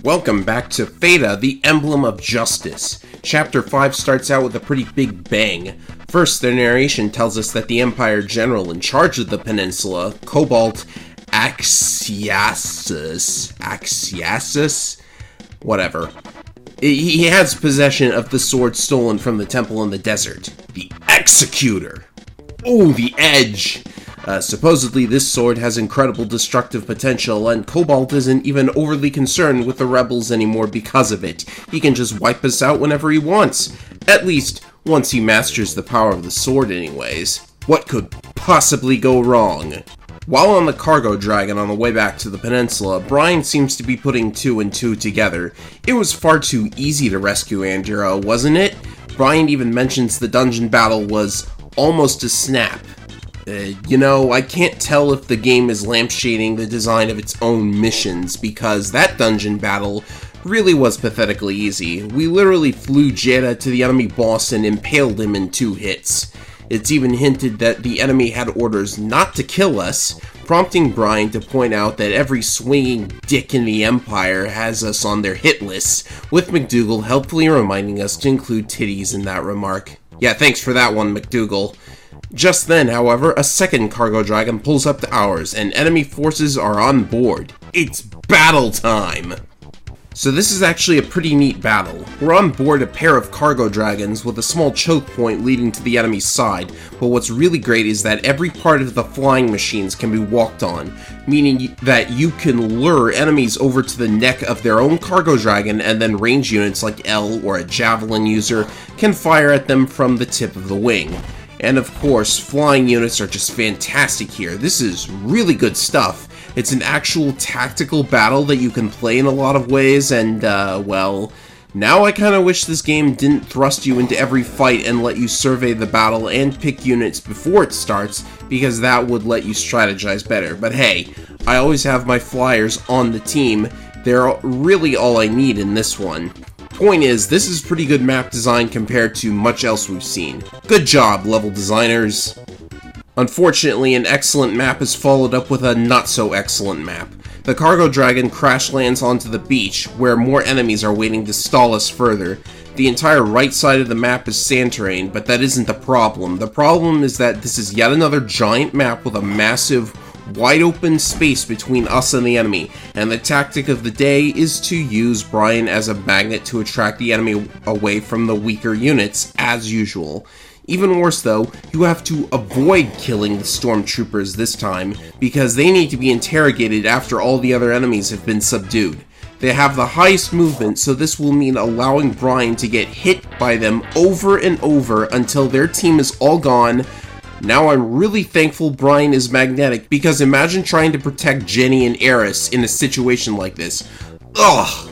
Welcome back to FEDA, the Emblem of Justice. Chapter 5 starts out with a pretty big bang. First, the narration tells us that the Empire General in charge of the peninsula, Cobalt Axiasis? Whatever. He has possession of the sword stolen from the temple in the desert. The Executor! Oh, the Edge! Supposedly this sword has incredible destructive potential, and Cobalt isn't even overly concerned with the rebels anymore because of it. He can just wipe us out whenever he wants. At least, once he masters the power of the sword anyways. What could possibly go wrong? While on the cargo dragon on the way back to the peninsula, Brian seems to be putting two and two together. It was far too easy to rescue Andrea, wasn't it? Brian even mentions the dungeon battle was almost a snap. I can't tell if the game is lampshading the design of its own missions, because that dungeon battle really was pathetically easy. We literally flew Jada to the enemy boss and impaled him in 2 hits. It's even hinted that the enemy had orders not to kill us, prompting Brian to point out that every swinging dick in the Empire has us on their hit lists, with McDougal helpfully reminding us to include titties in that remark. Yeah, thanks for that one, McDougal. Just then, however, a second cargo dragon pulls up to ours, and enemy forces are on board. It's battle time! So this is actually a pretty neat battle. We're on board a pair of cargo dragons with a small choke point leading to the enemy's side, but what's really great is that every part of the flying machines can be walked on, meaning that you can lure enemies over to the neck of their own cargo dragon, and then range units like L or a javelin user can fire at them from the tip of the wing. And of course, flying units are just fantastic here. This is really good stuff. It's an actual tactical battle that you can play in a lot of ways, and, well, now I kinda wish this game didn't thrust you into every fight and let you survey the battle and pick units before it starts, because that would let you strategize better. But hey, I always have my flyers on the team. They're really all I need in this one. Point is, this is pretty good map design compared to much else we've seen. Good job, level designers. Unfortunately, an excellent map is followed up with a not-so-excellent map. The cargo dragon crash lands onto the beach, where more enemies are waiting to stall us further. The entire right side of the map is sand terrain, but that isn't the problem. The problem is that this is yet another giant map with a massive, wide open space between us and the enemy, and the tactic of the day is to use Brian as a magnet to attract the enemy away from the weaker units, as usual. Even worse though, you have to avoid killing the stormtroopers this time, because they need to be interrogated after all the other enemies have been subdued. They have the highest movement, so this will mean allowing Brian to get hit by them over and over until their team is all gone. Now I'm really thankful Brian is magnetic, because imagine trying to protect Jenny and Eris in a situation like this. Ugh,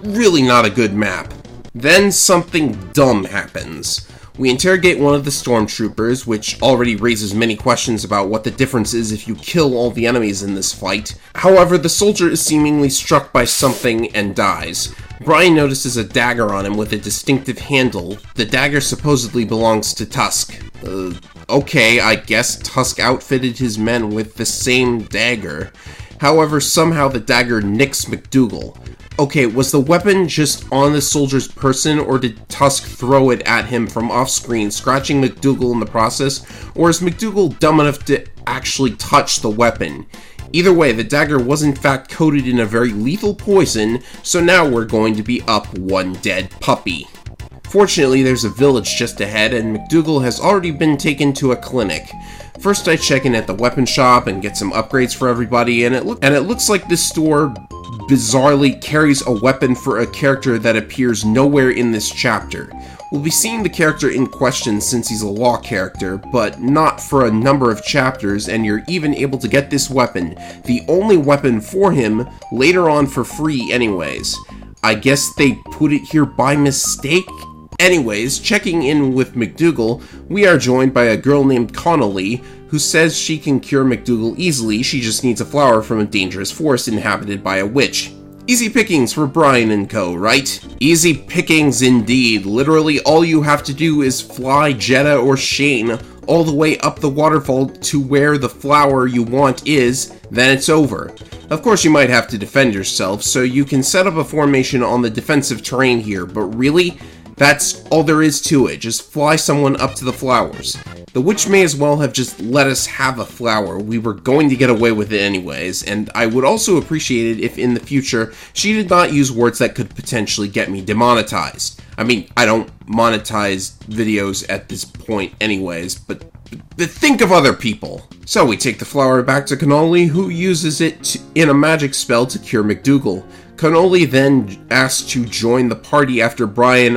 really not a good map. Then something dumb happens. We interrogate one of the stormtroopers, which already raises many questions about what the difference is if you kill all the enemies in this fight. However, the soldier is seemingly struck by something and dies. Brian notices a dagger on him with a distinctive handle. The dagger supposedly belongs to Tusk. Okay, I guess Tusk outfitted his men with the same dagger. However, somehow the dagger nicks McDougal. Okay, was the weapon just on the soldier's person, or did Tusk throw it at him from off-screen, scratching McDougal in the process, or is McDougal dumb enough to actually touch the weapon? Either way, the dagger was in fact coated in a very lethal poison, so now we're going to be up one dead puppy. Fortunately, there's a village just ahead, and McDougal has already been taken to a clinic. First, I check in at the weapon shop and get some upgrades for everybody, and it looks like this store bizarrely carries a weapon for a character that appears nowhere in this chapter. We'll be seeing the character in question since he's a law character, but not for a number of chapters, and you're even able to get this weapon, the only weapon for him, later on for free anyways. I guess they put it here by mistake? Anyways, checking in with McDougal, we are joined by a girl named Connolly, who says she can cure McDougal easily, she just needs a flower from a dangerous forest inhabited by a witch. Easy pickings for Brian and co, right? Easy pickings indeed. Literally all you have to do is fly Jedha or Shane all the way up the waterfall to where the flower you want is, then it's over. Of course, you might have to defend yourself, so you can set up a formation on the defensive terrain here, but really, that's all there is to it. Just fly someone up to the flowers. The witch may as well have just let us have a flower. We were going to get away with it anyways, and I would also appreciate it if in the future she did not use words that could potentially get me demonetized. I mean, I don't monetize videos at this point anyways, but think of other people. So we take the flower back to Cannoli, who uses it in a magic spell to cure McDougal. Cannoli then asks to join the party after Brian,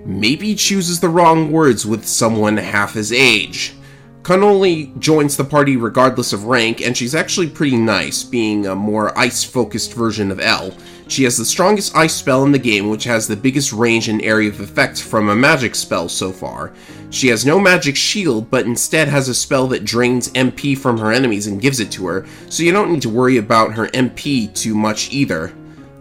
maybe chooses the wrong words with someone half his age. Cannoli joins the party regardless of rank, and she's actually pretty nice, being a more ice-focused version of Elle. She has the strongest ice spell in the game, which has the biggest range and area of effect from a magic spell so far. She has no magic shield, but instead has a spell that drains MP from her enemies and gives it to her, so you don't need to worry about her MP too much either.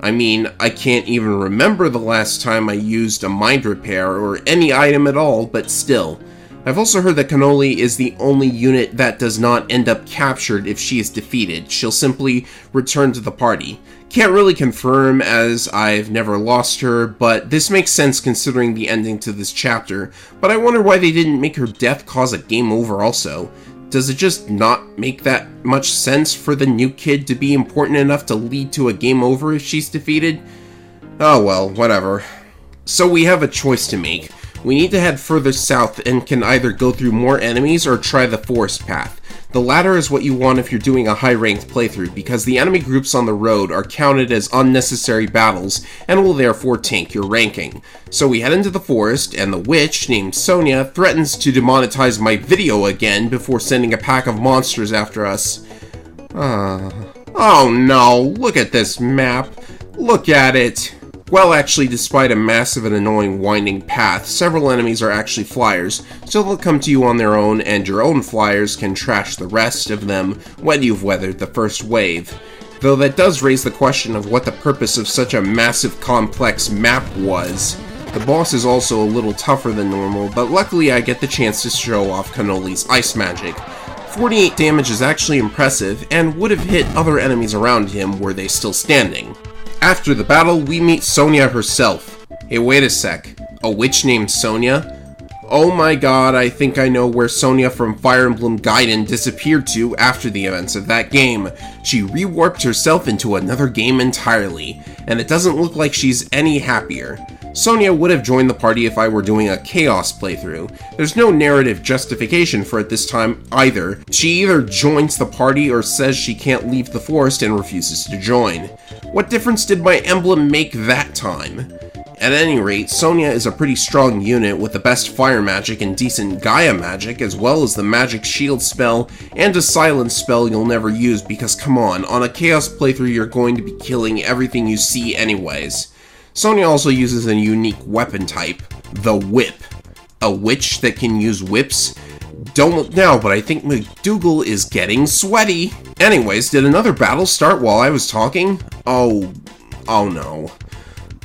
I mean, I can't even remember the last time I used a mind repair or any item at all, but still. I've also heard that Cannoli is the only unit that does not end up captured if she is defeated. She'll simply return to the party. Can't really confirm as I've never lost her, but this makes sense considering the ending to this chapter. But I wonder why they didn't make her death cause a game over also. Does it just not make that much sense for the new kid to be important enough to lead to a game over if she's defeated? Oh well, whatever. So we have a choice to make. We need to head further south and can either go through more enemies or try the forest path. The latter is what you want if you're doing a high-ranked playthrough, because the enemy groups on the road are counted as unnecessary battles and will therefore tank your ranking. So we head into the forest, and the witch, named Sonia, threatens to demonetize my video again before sending a pack of monsters after us. Oh no, look at this map. Look at it. Well, actually, despite a massive and annoying winding path, several enemies are actually flyers, so they'll come to you on their own, and your own flyers can trash the rest of them when you've weathered the first wave. Though that does raise the question of what the purpose of such a massive, complex map was. The boss is also a little tougher than normal, but luckily I get the chance to show off Cannoli's ice magic. 48 damage is actually impressive, and would have hit other enemies around him were they still standing. After the battle, we meet Sonia herself. Hey, wait a sec. A witch named Sonia? Oh my god, I think I know where Sonia from Fire Emblem Gaiden disappeared to after the events of that game. She rewarped herself into another game entirely, and it doesn't look like she's any happier. Sonia would have joined the party if I were doing a Chaos playthrough. There's no narrative justification for it this time either. She either joins the party or says she can't leave the forest and refuses to join. What difference did my emblem make that time? At any rate, Sonia is a pretty strong unit with the best fire magic and decent Gaia magic, as well as the magic shield spell and a silence spell you'll never use because come on a Chaos playthrough you're going to be killing everything you see anyways. Sonia also uses a unique weapon type, the Whip. A witch that can use whips? Don't look now, but I think McDougal is getting sweaty. Anyways, did another battle start while I was talking? Oh no.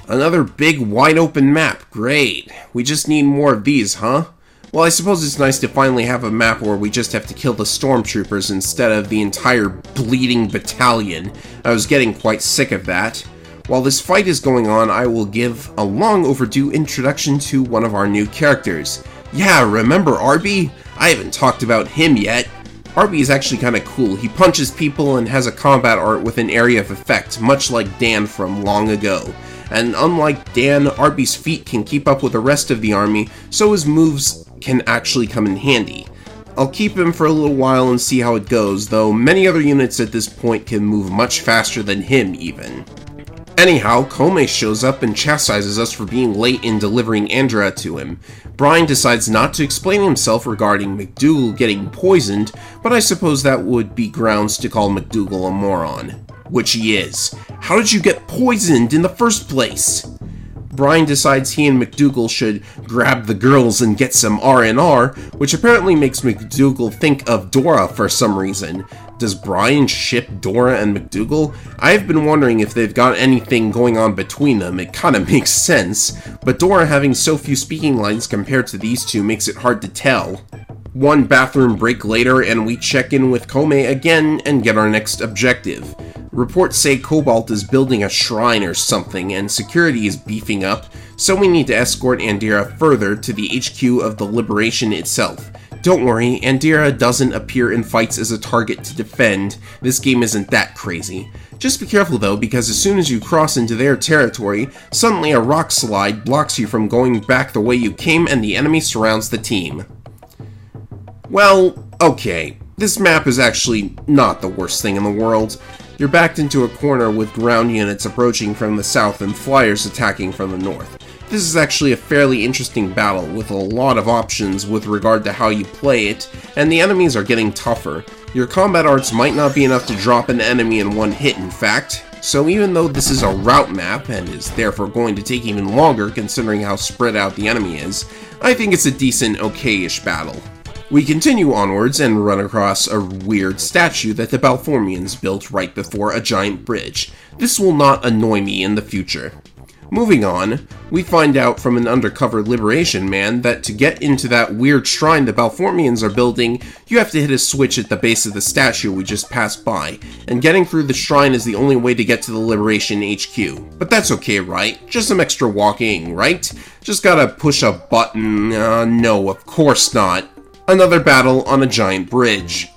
Another big wide open map, great. We just need more of these, huh? Well, I suppose it's nice to finally have a map where we just have to kill the stormtroopers instead of the entire bleeding battalion. I was getting quite sick of that. While this fight is going on, I will give a long overdue introduction to one of our new characters. Yeah, remember Arby? I haven't talked about him yet. Arby is actually kinda cool. He punches people and has a combat art with an area of effect, much like Dan from long ago. And unlike Dan, Arby's feet can keep up with the rest of the army, so his moves can actually come in handy. I'll keep him for a little while and see how it goes, though many other units at this point can move much faster than him even. Anyhow, Kome shows up and chastises us for being late in delivering Andrea to him. Brian decides not to explain himself regarding McDougal getting poisoned, but I suppose that would be grounds to call McDougal a moron. Which he is. How did you get poisoned in the first place? Brian decides he and McDougal should grab the girls and get some R&R, which apparently makes McDougal think of Dora for some reason. Does Brian ship Dora and McDougal? I've been wondering if they've got anything going on between them. It kinda makes sense, but Dora having so few speaking lines compared to these two makes it hard to tell. One bathroom break later, and we check in with Kome again and get our next objective. Reports say Cobalt is building a shrine or something, and security is beefing up, so we need to escort Andira further to the HQ of the Liberation itself. Don't worry, Andira doesn't appear in fights as a target to defend. This game isn't that crazy. Just be careful though, because as soon as you cross into their territory, suddenly a rock slide blocks you from going back the way you came and the enemy surrounds the team. Well, okay, this map is actually not the worst thing in the world. You're backed into a corner with ground units approaching from the south and flyers attacking from the north. This is actually a fairly interesting battle with a lot of options with regard to how you play it, and the enemies are getting tougher. Your combat arts might not be enough to drop an enemy in one hit, in fact, so even though this is a route map and is therefore going to take even longer considering how spread out the enemy is, I think it's a decent, okay-ish battle. We continue onwards and run across a weird statue that the Balformians built right before a giant bridge. This will not annoy me in the future. Moving on, we find out from an undercover Liberation man that to get into that weird shrine the Balformians are building, you have to hit a switch at the base of the statue we just passed by, and getting through the shrine is the only way to get to the Liberation HQ. But that's okay, right? Just some extra walking, right? Just gotta push a button. No, of course not. Another battle on a giant bridge.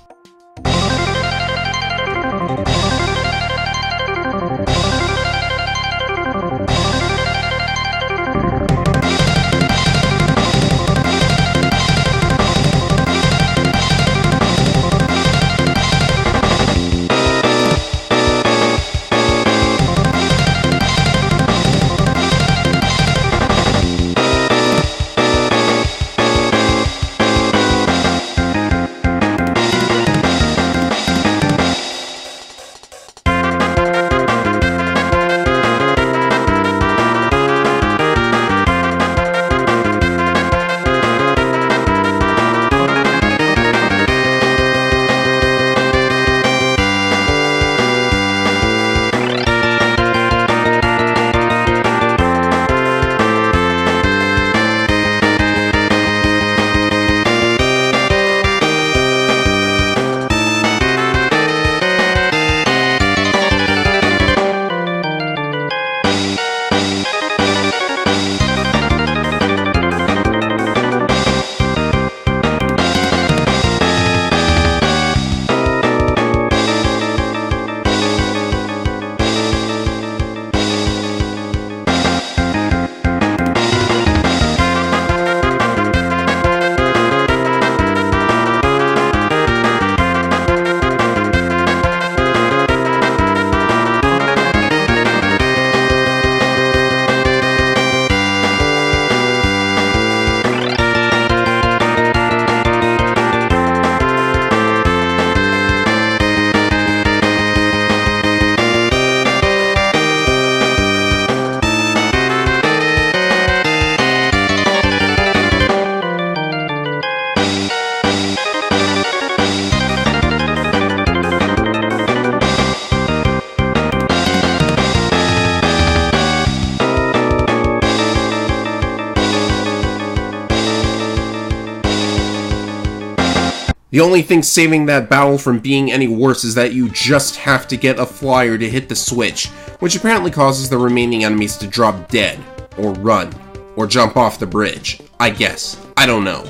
The only thing saving that battle from being any worse is that you just have to get a flyer to hit the switch, which apparently causes the remaining enemies to drop dead, or run, or jump off the bridge. I guess. I don't know.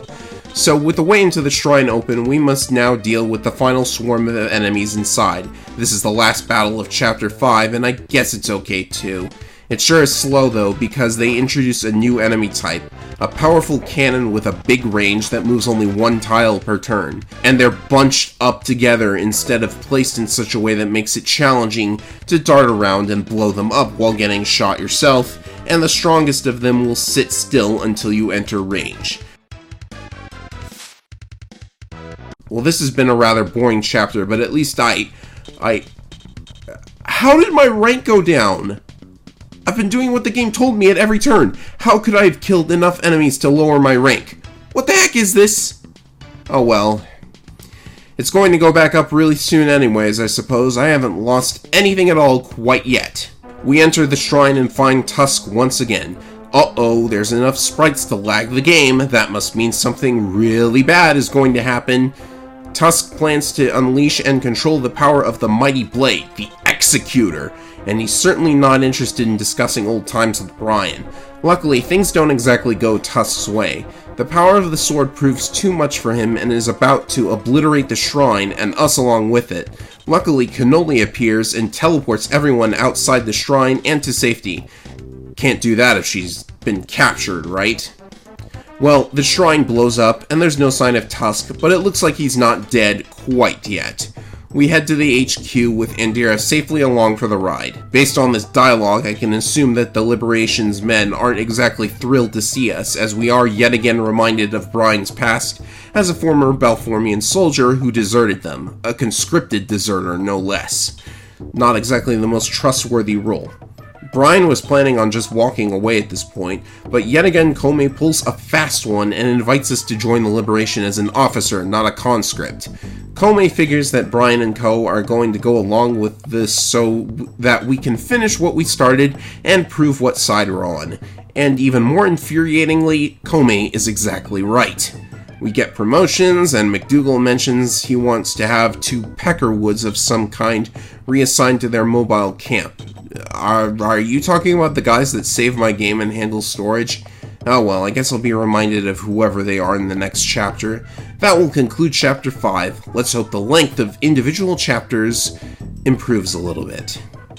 So with the way into the shrine open, we must now deal with the final swarm of enemies inside. This is the last battle of Chapter 5, and I guess it's okay too. It sure is slow though, because they introduce a new enemy type, a powerful cannon with a big range that moves only one tile per turn, and they're bunched up together instead of placed in such a way that makes it challenging to dart around and blow them up while getting shot yourself, and the strongest of them will sit still until you enter range. Well, this has been a rather boring chapter, but at least How did my rank go down? I've been doing what the game told me at every turn. How could I have killed enough enemies to lower my rank? What the heck is this? Oh well. It's going to go back up really soon anyways, I suppose. I haven't lost anything at all quite yet. We enter the shrine and find Tusk once again. uh-oh, there's enough sprites to lag the game. That must mean something really bad is going to happen. Tusk plans to unleash and control the power of the mighty blade, the Executor, and he's certainly not interested in discussing old times with Brian. Luckily, things don't exactly go Tusk's way. The power of the sword proves too much for him and is about to obliterate the shrine and us along with it. Luckily, Cannoli appears and teleports everyone outside the shrine and to safety. Can't do that if she's been captured, right? Well, the shrine blows up and there's no sign of Tusk, but it looks like he's not dead quite yet. We head to the HQ with Indira safely along for the ride. Based on this dialogue, I can assume that the Liberation's men aren't exactly thrilled to see us, as we are yet again reminded of Brian's past as a former Balformian soldier who deserted them, a conscripted deserter no less. Not exactly the most trustworthy role. Brian was planning on just walking away at this point, but yet again Comey pulls a fast one and invites us to join the Liberation as an officer, not a conscript. Comey figures that Brian and co are going to go along with this so that we can finish what we started and prove what side we're on. And even more infuriatingly, Comey is exactly right. We get promotions, and McDougal mentions he wants to have 2 Peckerwoods of some kind reassigned to their mobile camp. Are you talking about the guys that save my game and handle storage? Oh well, I guess I'll be reminded of whoever they are in the next chapter. That will conclude Chapter 5. Let's hope the length of individual chapters improves a little bit.